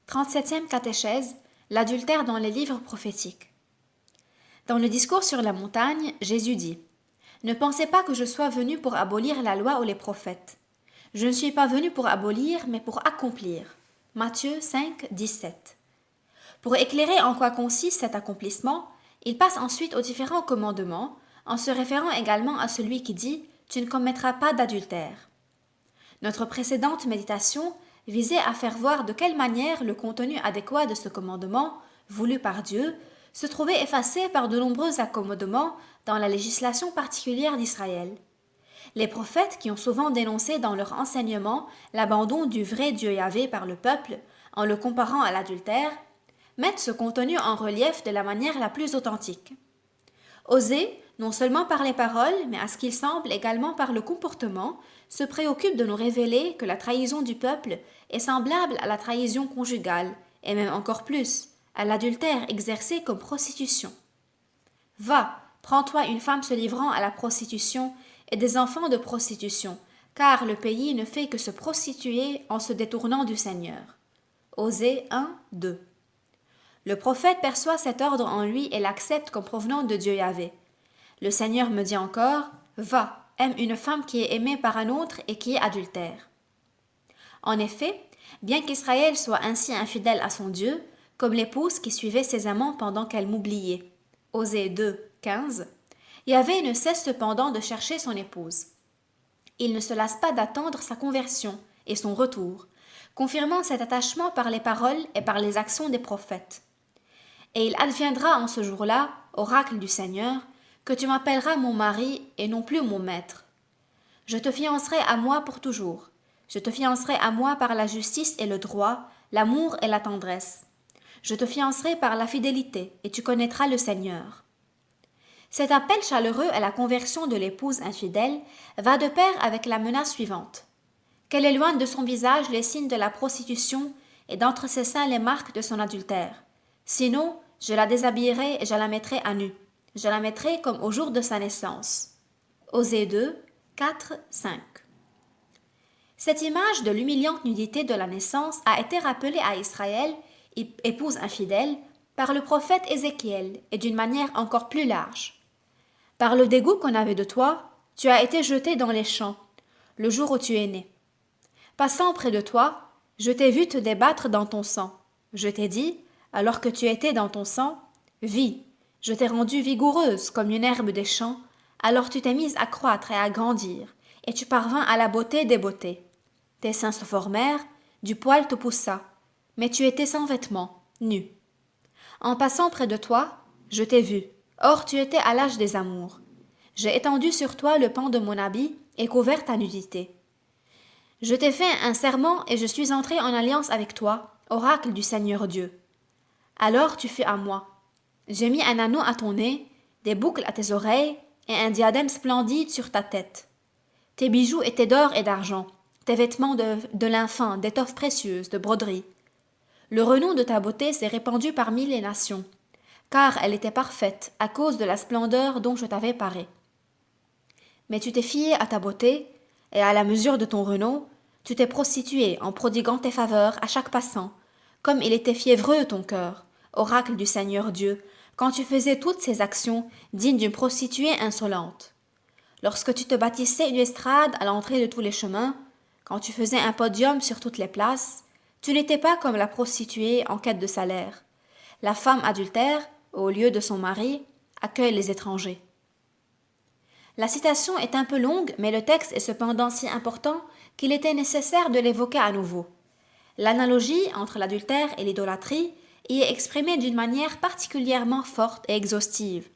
37e catéchèse, l'adultère dans les livres prophétiques. Dans le discours sur la montagne, Jésus dit « Ne pensez pas que je sois venu pour abolir la loi ou les prophètes. Je ne suis pas venu pour abolir, mais pour accomplir. » Matthieu 5, 17. Pour éclairer en quoi consiste cet accomplissement, il passe ensuite aux différents commandements, en se référant également à celui qui dit « Tu ne commettras pas d'adultère ». Notre précédente méditation visait à faire voir de quelle manière le contenu adéquat de ce commandement, voulu par Dieu, se trouvait effacé par de nombreux accommodements dans la législation particulière d'Israël. Les prophètes, qui ont souvent dénoncé dans leur enseignement l'abandon du vrai Dieu Yahvé par le peuple, en le comparant à l'adultère, mettent ce contenu en relief de la manière la plus authentique. Osée, non seulement par les paroles, mais à ce qu'il semble également par le comportement, se préoccupe de nous révéler que la trahison du peuple est semblable à la trahison conjugale, et même encore plus, à l'adultère exercé comme prostitution. Va, prends-toi une femme se livrant à la prostitution et des enfants de prostitution, car le pays ne fait que se prostituer en se détournant du Seigneur. Osée 1, 2. Le prophète perçoit cet ordre en lui et l'accepte comme provenant de Dieu Yahvé. Le Seigneur me dit encore « Va, aime une femme qui est aimée par un autre et qui est adultère. » En effet, bien qu'Israël soit ainsi infidèle à son Dieu, comme l'épouse qui suivait ses amants pendant qu'elle m'oubliait, Osée 2, 15, Yahvé ne cesse cependant de chercher son épouse. Il ne se lasse pas d'attendre sa conversion et son retour, confirmant cet attachement par les paroles et par les actions des prophètes. Et il adviendra en ce jour-là, oracle du Seigneur, que tu m'appelleras mon mari et non plus mon maître. Je te fiancerai à moi pour toujours. Je te fiancerai à moi par la justice et le droit, l'amour et la tendresse. Je te fiancerai par la fidélité, et tu connaîtras le Seigneur. Cet appel chaleureux à la conversion de l'épouse infidèle va de pair avec la menace suivante. Qu'elle éloigne de son visage les signes de la prostitution et d'entre ses seins les marques de son adultère. Sinon, je la déshabillerai et je la mettrai à nu. Je la mettrai comme au jour de sa naissance. Osée 2, 4, 5. Cette image de l'humiliante nudité de la naissance a été rappelée à Israël, épouse infidèle, par le prophète Ézéchiel et d'une manière encore plus large. Par le dégoût qu'on avait de toi, tu as été jeté dans les champs, le jour où tu es né. Passant près de toi, je t'ai vu te débattre dans ton sang. Je t'ai dit, alors que tu étais dans ton sang, vis. Je t'ai rendue vigoureuse comme une herbe des champs, alors tu t'es mise à croître et à grandir, et tu parvins à la beauté des beautés. Tes seins se formèrent, du poil te poussa, mais tu étais sans vêtements, nu. En passant près de toi, je t'ai vu, or tu étais à l'âge des amours. J'ai étendu sur toi le pan de mon habit et couvert ta nudité. Je t'ai fait un serment et je suis entré en alliance avec toi, oracle du Seigneur Dieu. Alors tu fus à moi. J'ai mis un anneau à ton nez, des boucles à tes oreilles et un diadème splendide sur ta tête. Tes bijoux étaient d'or et d'argent, tes vêtements de lin fin, d'étoffes précieuses, de broderies. Le renom de ta beauté s'est répandu parmi les nations, car elle était parfaite à cause de la splendeur dont je t'avais paré. Mais tu t'es fié à ta beauté, et à la mesure de ton renom, tu t'es prostitué en prodiguant tes faveurs à chaque passant, comme il était fiévreux ton cœur, oracle du Seigneur Dieu, quand tu faisais toutes ces actions dignes d'une prostituée insolente. Lorsque tu te bâtissais une estrade à l'entrée de tous les chemins, quand tu faisais un podium sur toutes les places, tu n'étais pas comme la prostituée en quête de salaire. La femme adultère, au lieu de son mari, accueille les étrangers. La citation est un peu longue, mais le texte est cependant si important qu'il était nécessaire de l'évoquer à nouveau. L'analogie entre l'adultère et l'idolâtrie y est exprimée d'une manière particulièrement forte et exhaustive.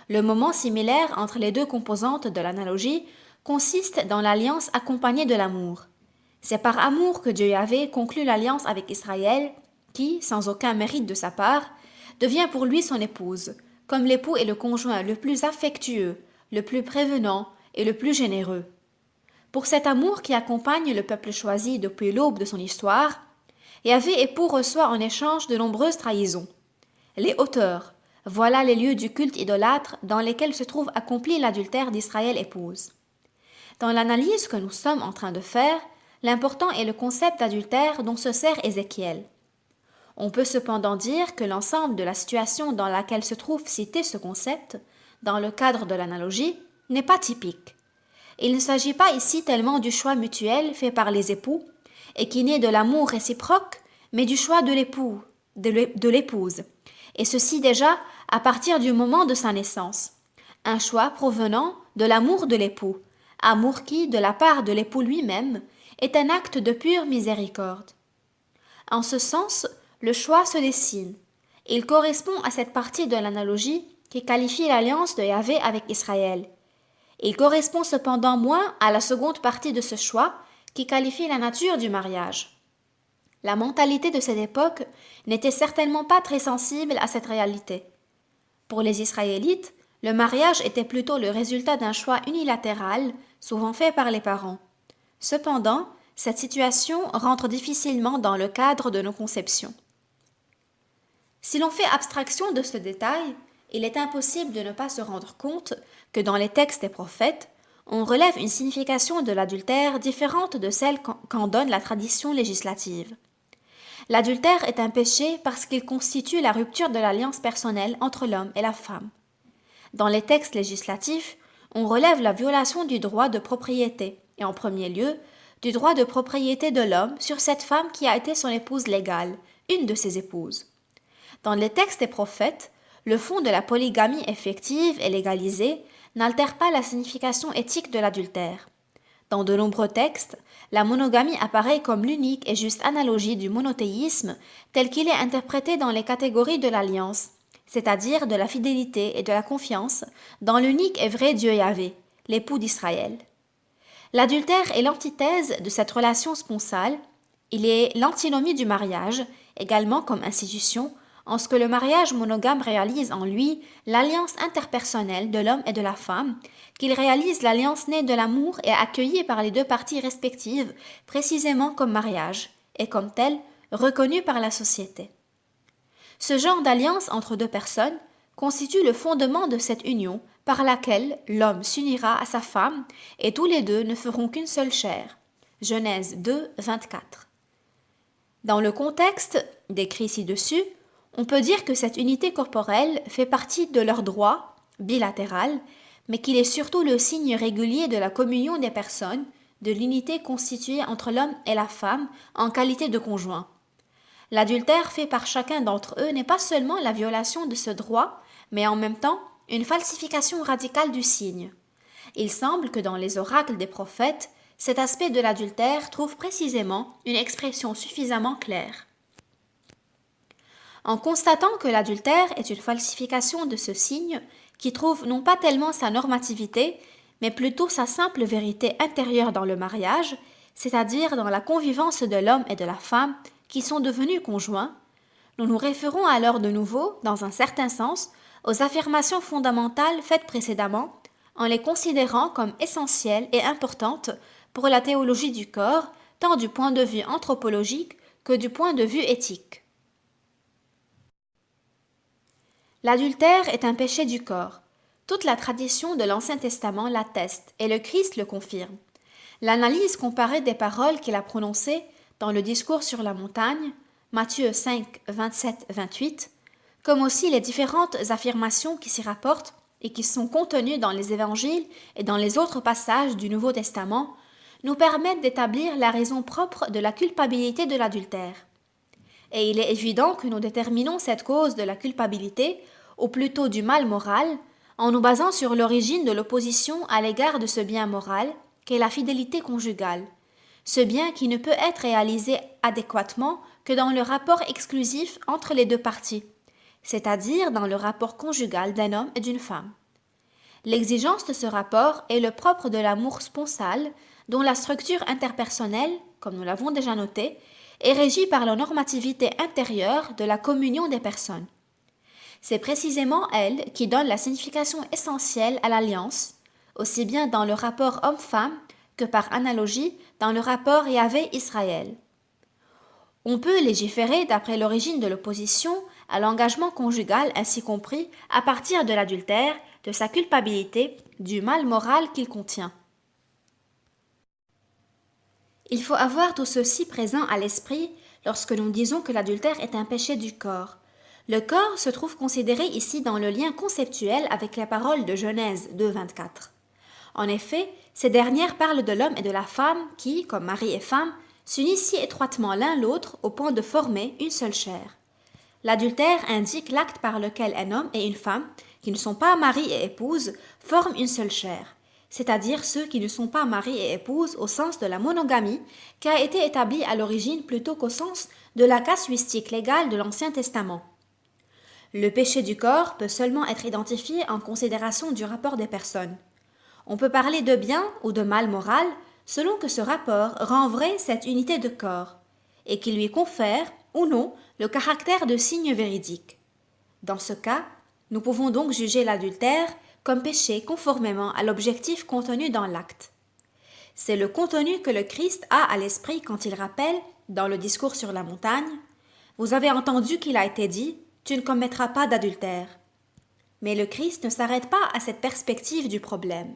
Le moment similaire entre les deux composantes de l'analogie consiste dans l'alliance accompagnée de l'amour. C'est par amour que Dieu Yahvé conclut l'alliance avec Israël, qui, sans aucun mérite de sa part, devient pour lui son épouse, comme l'époux est le conjoint le plus affectueux, le plus prévenant et le plus généreux. Pour cet amour qui accompagne le peuple choisi depuis l'aube de son histoire, Yahvé époux reçoit en échange de nombreuses trahisons. Les hauteurs, voilà les lieux du culte idolâtre dans lesquels se trouve accompli l'adultère d'Israël épouse. Dans l'analyse que nous sommes en train de faire, l'important est le concept d'adultère dont se sert Ézéchiel. On peut cependant dire que l'ensemble de la situation dans laquelle se trouve cité ce concept, dans le cadre de l'analogie, n'est pas typique. Il ne s'agit pas ici tellement du choix mutuel fait par les époux, et qui naît de l'amour réciproque, mais du choix de l'époux, de l'épouse, et ceci déjà à partir du moment de sa naissance. Un choix provenant de l'amour de l'époux, amour qui, de la part de l'époux lui-même, est un acte de pure miséricorde. En ce sens, le choix se dessine. Il correspond à cette partie de l'analogie qui qualifie l'alliance de Yahvé avec Israël. Il correspond cependant moins à la seconde partie de ce choix qui qualifie la nature du mariage. La mentalité de cette époque n'était certainement pas très sensible à cette réalité. Pour les Israélites, le mariage était plutôt le résultat d'un choix unilatéral, souvent fait par les parents. Cependant, cette situation rentre difficilement dans le cadre de nos conceptions. Si l'on fait abstraction de ce détail, il est impossible de ne pas se rendre compte que dans les textes des prophètes, on relève une signification de l'adultère différente de celle qu'en donne la tradition législative. L'adultère est un péché parce qu'il constitue la rupture de l'alliance personnelle entre l'homme et la femme. Dans les textes législatifs, on relève la violation du droit de propriété, et en premier lieu, du droit de propriété de l'homme sur cette femme qui a été son épouse légale, une de ses épouses. Dans les textes des prophètes, le fond de la polygamie effective et légalisée n'altère pas la signification éthique de l'adultère. Dans de nombreux textes, la monogamie apparaît comme l'unique et juste analogie du monothéisme tel qu'il est interprété dans les catégories de l'alliance, c'est-à-dire de la fidélité et de la confiance dans l'unique et vrai Dieu Yahvé, l'époux d'Israël. L'adultère est l'antithèse de cette relation sponsale, il est l'antinomie du mariage, également comme institution, en ce que le mariage monogame réalise en lui l'alliance interpersonnelle de l'homme et de la femme, qu'il réalise l'alliance née de l'amour et accueillie par les deux parties respectives précisément comme mariage, et comme telle reconnue par la société. Ce genre d'alliance entre deux personnes constitue le fondement de cette union par laquelle l'homme s'unira à sa femme et tous les deux ne feront qu'une seule chair. Genèse 2, 24. Dans le contexte décrit ci-dessus, on peut dire que cette unité corporelle fait partie de leur droit bilatéral, mais qu'il est surtout le signe régulier de la communion des personnes, de l'unité constituée entre l'homme et la femme en qualité de conjoint. L'adultère fait par chacun d'entre eux n'est pas seulement la violation de ce droit, mais en même temps une falsification radicale du signe. Il semble que dans les oracles des prophètes, cet aspect de l'adultère trouve précisément une expression suffisamment claire. En constatant que l'adultère est une falsification de ce signe, qui trouve non pas tellement sa normativité, mais plutôt sa simple vérité intérieure dans le mariage, c'est-à-dire dans la convivence de l'homme et de la femme qui sont devenus conjoints, nous nous référons alors de nouveau, dans un certain sens, aux affirmations fondamentales faites précédemment, en les considérant comme essentielles et importantes pour la théologie du corps, tant du point de vue anthropologique que du point de vue éthique. L'adultère est un péché du corps. Toute la tradition de l'Ancien Testament l'atteste et le Christ le confirme. L'analyse comparée des paroles qu'il a prononcées dans le discours sur la montagne, Matthieu 5, 27-28, comme aussi les différentes affirmations qui s'y rapportent et qui sont contenues dans les évangiles et dans les autres passages du Nouveau Testament, nous permettent d'établir la raison propre de la culpabilité de l'adultère. Et il est évident que nous déterminons cette cause de la culpabilité, ou plutôt du mal moral, en nous basant sur l'origine de l'opposition à l'égard de ce bien moral qu'est la fidélité conjugale, ce bien qui ne peut être réalisé adéquatement que dans le rapport exclusif entre les deux parties, c'est-à-dire dans le rapport conjugal d'un homme et d'une femme. L'exigence de ce rapport est le propre de l'amour sponsal, dont la structure interpersonnelle, comme nous l'avons déjà noté, est régie par la normativité intérieure de la communion des personnes. C'est précisément elle qui donne la signification essentielle à l'alliance, aussi bien dans le rapport homme-femme que par analogie dans le rapport Yahvé-Israël. On peut légiférer d'après l'origine de l'opposition à l'engagement conjugal ainsi compris à partir de l'adultère, de sa culpabilité, du mal moral qu'il contient. Il faut avoir tout ceci présent à l'esprit lorsque nous disons que l'adultère est un péché du corps. Le corps se trouve considéré ici dans le lien conceptuel avec les paroles de Genèse 2,24. En effet, ces dernières parlent de l'homme et de la femme qui, comme mari et femme, s'unissent si étroitement l'un l'autre au point de former une seule chair. L'adultère indique l'acte par lequel un homme et une femme, qui ne sont pas mari et épouse, forment une seule chair, c'est-à-dire ceux qui ne sont pas mari et épouse au sens de la monogamie, qui a été établie à l'origine plutôt qu'au sens de la casuistique légale de l'Ancien Testament. Le péché du corps peut seulement être identifié en considération du rapport des personnes. On peut parler de bien ou de mal moral selon que ce rapport rend vrai cette unité de corps et qu'il lui confère ou non le caractère de signe véridique. Dans ce cas, nous pouvons donc juger l'adultère comme péché conformément à l'objectif contenu dans l'acte. C'est le contenu que le Christ a à l'esprit quand il rappelle, dans le discours sur la montagne, « Vous avez entendu qu'il a été dit, tu ne commettras pas d'adultère. » Mais le Christ ne s'arrête pas à cette perspective du problème.